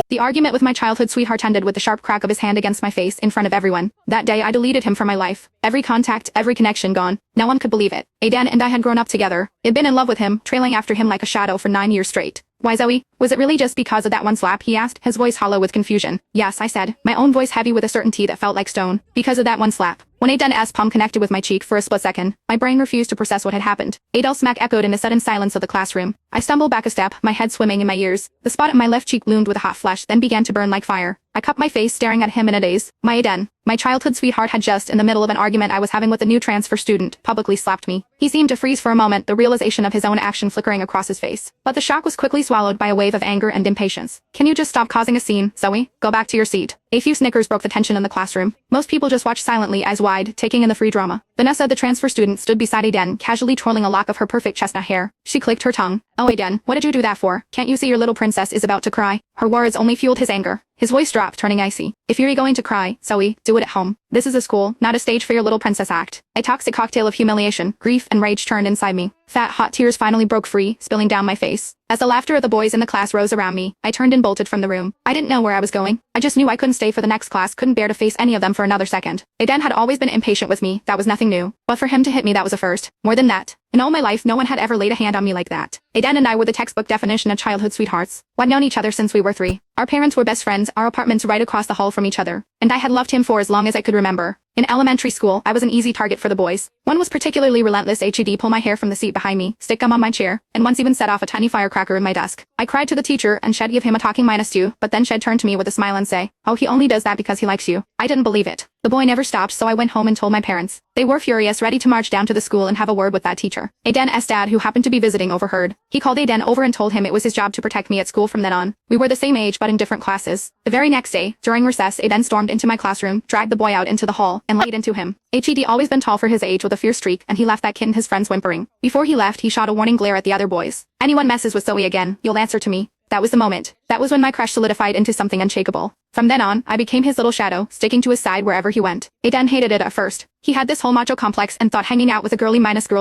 The argument with my childhood sweetheart ended with the sharp crack of his hand against my face in front of everyone. That day I deleted him from my life. Every contact, every connection gone. No one could believe it. Aiden and I had grown up together. I'd been in love with him, trailing after him like a shadow for 9 years straight. Why, Zoe? Was it really just because of that one slap? He asked, his voice hollow with confusion. Yes, I said, my own voice heavy with a certainty that felt like stone. Because of that one slap. When Aiden's palm connected with my cheek for a split second, my brain refused to process what had happened. Aiden's smack echoed in the sudden silence of the classroom. I stumbled back a step, my head swimming in my ears. The spot at my left cheek bloomed with a hot flush, then began to burn like fire. I cupped my face, staring at him in a daze. My Aiden, my childhood sweetheart, had just, in the middle of an argument I was having with a new transfer student, publicly slapped me. He seemed to freeze for a moment, the realization of his own action flickering across his face. But the shock was quickly swallowed by a wave of anger and impatience. Can you just stop causing a scene, Zoe? Go back to your seat. A few snickers broke the tension in the classroom. Most people just watched silently, eyes wide, taking in the free drama. Vanessa, the transfer student, stood beside Aiden, casually twirling a lock of her perfect chestnut hair. She clicked her tongue. Oh, Aiden, what did you do that for? Can't you see your little princess is about to cry? Her words only fueled his anger. His voice dropped, turning icy. If you're going to cry, Zoe, do it at home. This is a school, not a stage for your little princess act. A toxic cocktail of humiliation, grief, and rage turned inside me. Fat, hot tears finally broke free, spilling down my face. As the laughter of the boys in the class rose around me, I turned and bolted from the room. I didn't know where I was going. I just knew I couldn't stay for the next class, couldn't bear to face any of them for another second. Aiden had always been impatient with me, that was nothing new. But for him to hit me, that was a first. More than that. In all my life, no one had ever laid a hand on me like that. Aiden and I were the textbook definition of childhood sweethearts. We'd known each other since we were 3. Our parents were best friends, our apartments right across the hall from each other. And I had loved him for as long as I could remember. In elementary school, I was an easy target for the boys. One was particularly relentless. He'd pull my hair from the seat behind me, stick gum on my chair, and once even set off a tiny firecracker in my desk. I cried to the teacher, and she'd give him a talking -2, but then she'd turn to me with a smile and say, "Oh, he only does that because he likes you." I didn't believe it. The boy never stopped, so I went home and told my parents. They were furious, ready to march down to the school and have a word with that teacher. Aiden's dad, who happened to be visiting, overheard. He called Aiden over and told him it was his job to protect me at school from then on. We were the same age but in different classes. The very next day, during recess, Aiden stormed into my classroom, dragged the boy out into the hall, and laid into him. He'd always been tall for his age with a fierce streak, and he left that kid and his friends whimpering. Before he left, he shot a warning glare at the other boys. Anyone messes with Zoe again, you'll answer to me. That was the moment. That was when my crush solidified into something unshakable. From then on, I became his little shadow, sticking to his side wherever he went. Aiden hated it at first. He had this whole macho complex and thought hanging out with a girl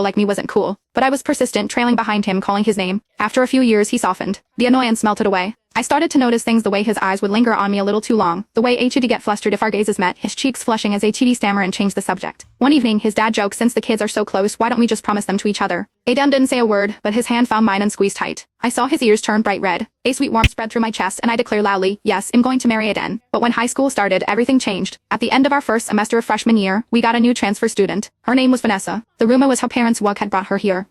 like me wasn't cool. But I was persistent, trailing behind him, calling his name. After a few years, he softened. The annoyance melted away. I started to notice things, the way his eyes would linger on me a little too long, the way He'd get flustered if our gazes met, his cheeks flushing as He'd stammer and change the subject. One evening, his dad joked, "Since the kids are so close, why don't we just promise them to each other?" Aiden didn't say a word, but his hand found mine and squeezed tight. I saw his ears turn bright red. A sweet warmth spread through my chest, and I declared loudly, "Yes, I'm going to marry Aiden." But when high school started, everything changed. At the end of our first semester of freshman year, we got a new transfer student. Her name was Vanessa. The rumor was her parents' work had brought her here.